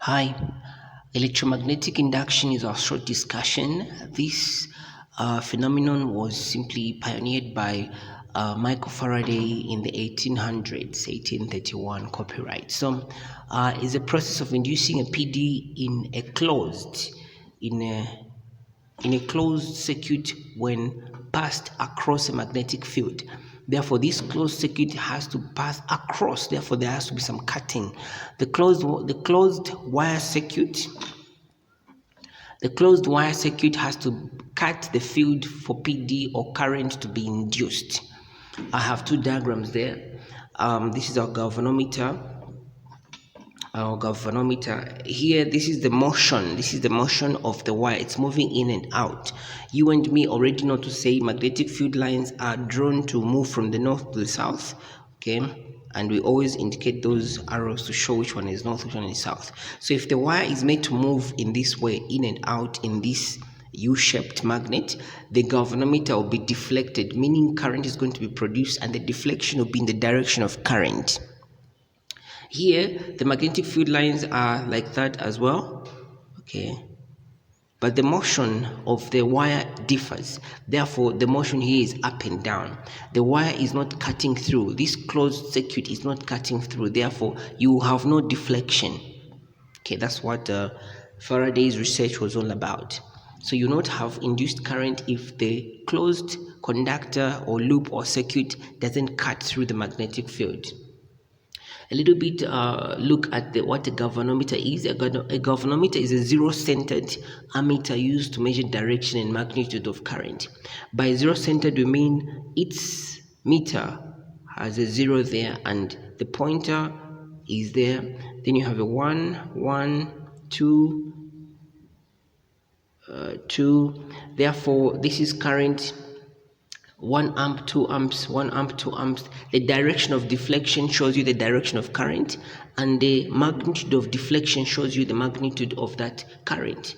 Hi, electromagnetic induction is our short discussion. This phenomenon was simply pioneered by Michael Faraday in the 1800s, 1831 copyright. It's a process of inducing a PD in a in a closed circuit when passed across a magnetic field. Therefore, this closed circuit has to pass across. Therefore, there has to be some cutting. The closed wire circuit the closed wire circuit has to cut the field for PD or current to be induced. I have two diagrams there. This is our galvanometer here. This is the motion of the wire. It's moving in and out. You and me already know to say magnetic field lines are drawn to move from the north to the south, okay, and we always indicate those arrows to show which one is north, which one is south. So if the wire is made to move in this way, in and out in this U-shaped magnet, the galvanometer will be deflected, meaning current is going to be produced and the deflection will be in the direction of current. Here, the magnetic field lines are like that as well, okay? But the motion of the wire differs. Therefore, the motion here is up and down. The wire is not cutting through. This closed circuit is not cutting through. Therefore, you have no deflection. Okay, that's what Faraday's research was all about. So you not have induced current if the closed conductor or loop or circuit doesn't cut through the magnetic field. A little bit look at what a galvanometer is. A galvanometer is a zero-centered ammeter used to measure direction and magnitude of current. By zero-centered, we mean its meter has a zero there and the pointer is there. Then you have a 1, 2, 2. Therefore, this is current. 1 amp, 2 amps, 1 amp, 2 amps. The direction of deflection shows you the direction of current, and the magnitude of deflection shows you the magnitude of that current.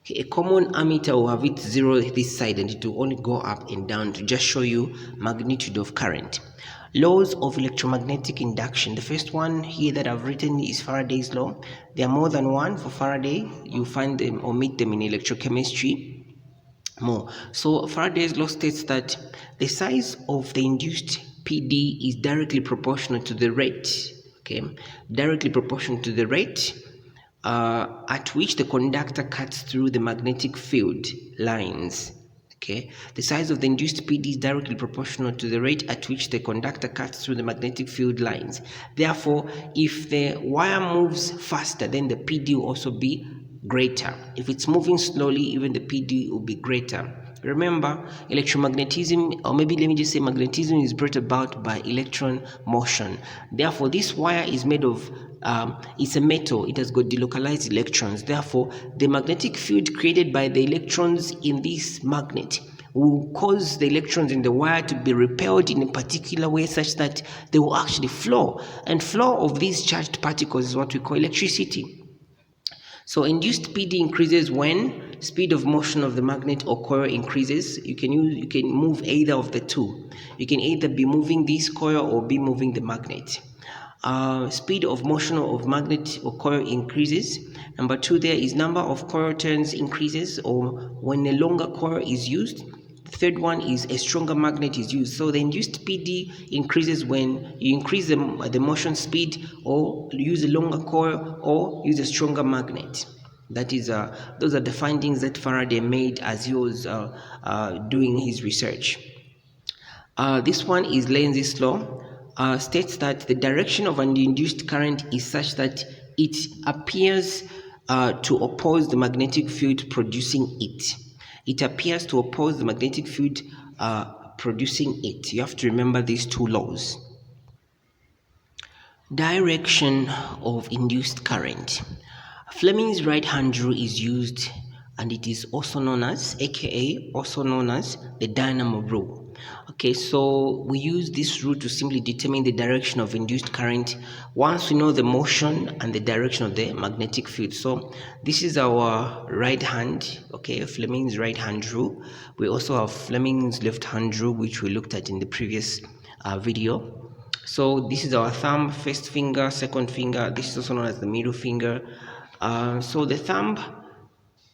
Okay, a common ammeter will have it zero this side and it will only go up and down to just show you magnitude of current. Laws of electromagnetic induction. The first one here that I've written is Faraday's law. There are more than one for Faraday. You find them or meet them in electrochemistry more. So Faraday's law states that the size of the induced PD is directly proportional to the rate, okay, directly proportional to the rate at which the conductor cuts through the magnetic field lines. Okay, the size of the induced PD is directly proportional to the rate at which the conductor cuts through the magnetic field lines. Therefore, if the wire moves faster, then the PD will also be greater. If it's moving slowly, even the PD will be greater. Remember, electromagnetism, or maybe let me just say magnetism, is brought about by electron motion. Therefore, this wire is made of, it's a metal, it has got delocalized electrons. Therefore, the magnetic field created by the electrons in this magnet will cause the electrons in the wire to be repelled in a particular way such that they will actually flow. And flow of these charged particles is what we call electricity. So induced PD increases when speed of motion of the magnet or coil increases. You can move either of the two. You can either be moving this coil or be moving the magnet. Speed of motion of magnet or coil increases. Number 2 there is number of coil turns increases, or when a longer coil is used. The third one is a stronger magnet is used. So the induced PD increases when you increase the motion speed, or use a longer coil, or use a stronger magnet. That is, those are the findings that Faraday made as he was doing his research. This one is Lenz's law. States that the direction of an induced current is such that it appears to oppose the magnetic field producing it. It appears to oppose the magnetic field producing it. You have to remember these two laws. Direction of induced current. Fleming's right-hand rule is used, and it is also known as, also known as the dynamo rule. Okay, so we use this rule to simply determine the direction of induced current once we know the motion and the direction of the magnetic field. So this is our right hand, okay, Fleming's right hand rule. We also have Fleming's left hand rule, which we looked at in the previous video. So this is our thumb, first finger, second finger. This is also known as the middle finger. So the thumb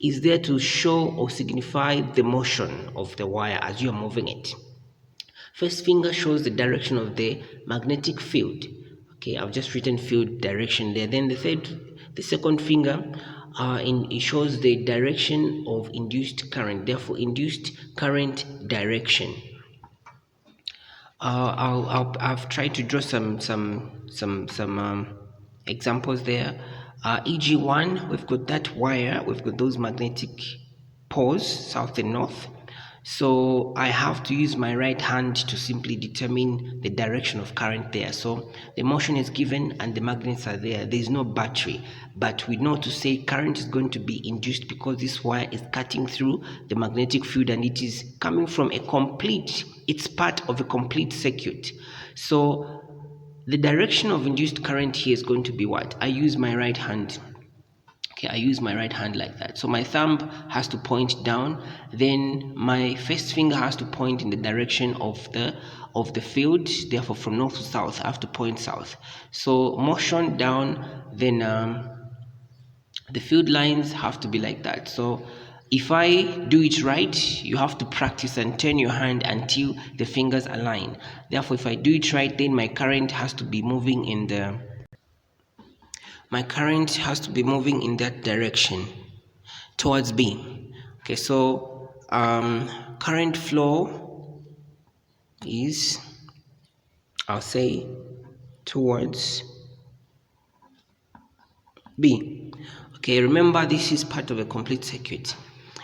is there to show or signify the motion of the wire as you are moving it. First finger shows the direction of the magnetic field. Okay, I've just written field direction there. Then the second finger, it shows the direction of induced current. Therefore, induced current direction. I've tried to draw some examples there. EG1, we've got that wire, we've got those magnetic poles, south and north. So I have to use my right hand to simply determine the direction of current there. So the motion is given and the magnets are there. There is no battery, but we know to say current is going to be induced because this wire is cutting through the magnetic field and it is coming from it's part of a complete circuit. So the direction of induced current here is going to be what? I use my right hand. Okay, I use my right hand like that. So my thumb has to point down, then my first finger has to point in the direction of the field. Therefore, from north to south, I have to point south. So motion down, then the field lines have to be like that. So if I do it right, you have to practice and turn your hand until the fingers align. Therefore, if I do it right, then my current has to be moving in that direction towards B. Okay, so current flow is, I'll say, towards B. Okay, remember this is part of a complete circuit.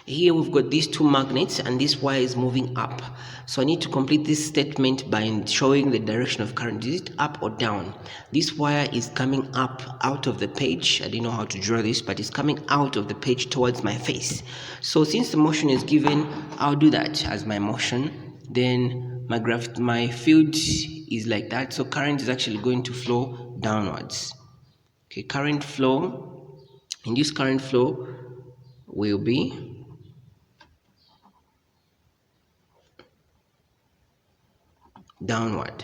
Here we've got these two magnets and this wire is moving up. So I need to complete this statement by showing the direction of current. Is it up or down? This wire is coming up out of the page. I didn't know how to draw this, but it's coming out of the page towards my face. So since the motion is given, I'll do that as my motion. Then my field is like that. So current is actually going to flow downwards. Okay, induced current flow will be downward.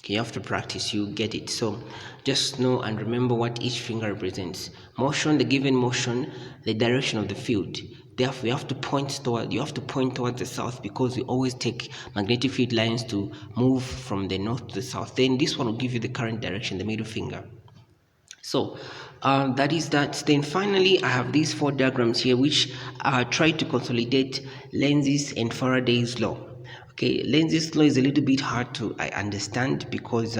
Okay, you have to practice, you get it. So just know and remember what each finger represents. Motion, the given motion, the direction of the field. Therefore, you have to point towards the south because we always take magnetic field lines to move from the north to the south. Then this one will give you the current direction, the middle finger. So that is that. Then finally, I have these 4 diagrams here which try to consolidate Lenz's and Faraday's law. Okay, Lenz's law is a little bit hard to understand because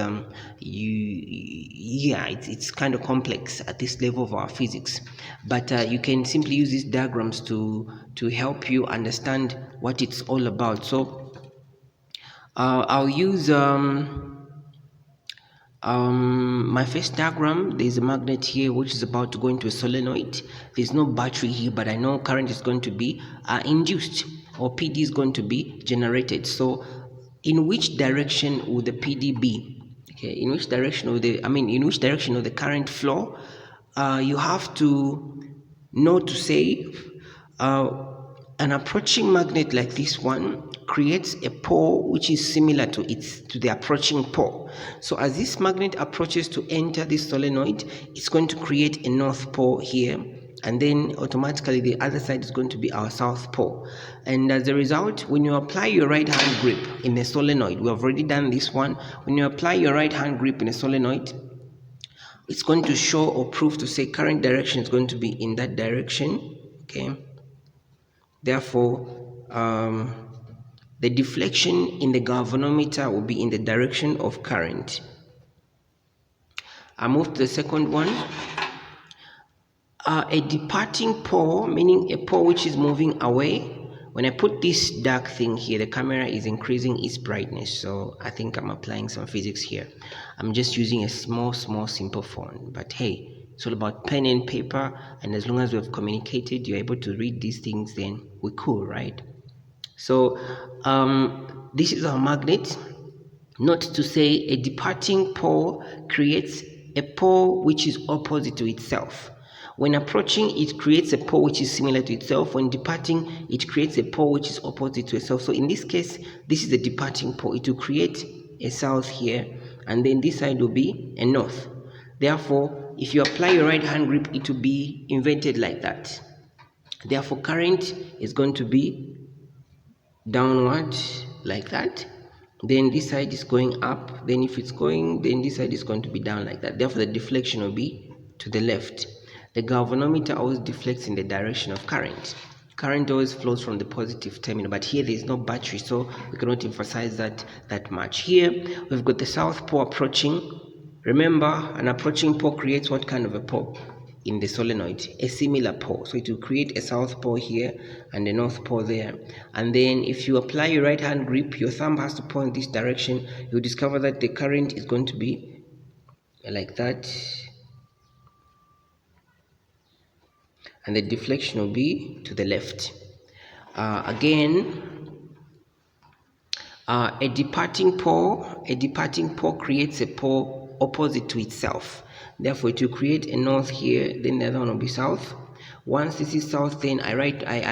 it's kind of complex at this level of our physics. But you can simply use these diagrams to help you understand what it's all about. So I'll use my first diagram. There's a magnet here which is about to go into a solenoid. There's no battery here, but I know current is going to be induced, or PD is going to be generated. So in which direction would the PD be? Okay, in which direction would the current flow? You have to know to say an approaching magnet like this one creates a pole which is similar to the approaching pole. So as this magnet approaches to enter this solenoid, it's going to create a north pole here, and then automatically the other side is going to be our south pole. And as a result, when you apply your right hand grip in a solenoid, we have already done this one. When you apply your right hand grip in a solenoid, it's going to show or prove to say current direction is going to be in that direction. Okay, therefore the deflection in the galvanometer will be in the direction of current. I move to the second one. A departing pole, meaning a pole which is moving away. When I put this dark thing here, the camera is increasing its brightness. So I think I'm applying some physics here. I'm just using a small, simple phone. But hey, it's all about pen and paper. And as long as we've communicated, you're able to read these things, then we're cool, right? So this is our magnet. Note to say a departing pole creates a pole which is opposite to itself. When approaching, it creates a pole which is similar to itself. When departing, it creates a pole which is opposite to itself. So in this case, this is the departing pole. It will create a south here, and then this side will be a north. Therefore, if you apply your right hand grip, it will be inverted like that. Therefore, current is going to be downward like that. Then this side is going up. Then if it's going, then this side is going to be down like that. Therefore, the deflection will be to the left. The galvanometer always deflects in the direction of current. Current always flows from the positive terminal, but here there is no battery, so we cannot emphasize that much. Here we've got the south pole approaching. Remember, an approaching pole creates what kind of a pole? In the solenoid, a similar pole. So it will create a south pole here and a north pole there. And then if you apply your right hand grip, your thumb has to point this direction. You'll discover that the current is going to be like that, and the deflection will be to the left. A departing pole creates a pole opposite to itself. Therefore, it will create a north here, then the other one will be south. Once this is south, then I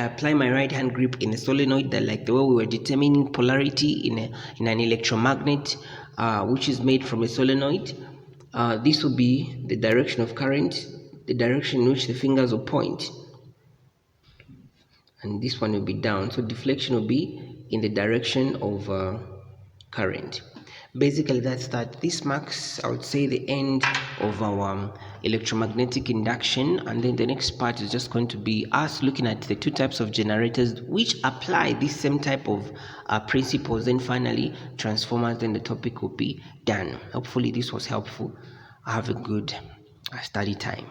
apply my right hand grip in the solenoid, that like the way we were determining polarity in an electromagnet, which is made from a solenoid. This will be the direction of current, the direction in which the fingers will point, and this one will be down. So deflection will be in the direction of current. Basically, that's that. This marks, I would say, the end of our electromagnetic induction, and then the next part is just going to be us looking at the two types of generators which apply this same type of principles. Then finally transformers. Then the topic will be done. Hopefully this was helpful. Have a good study time.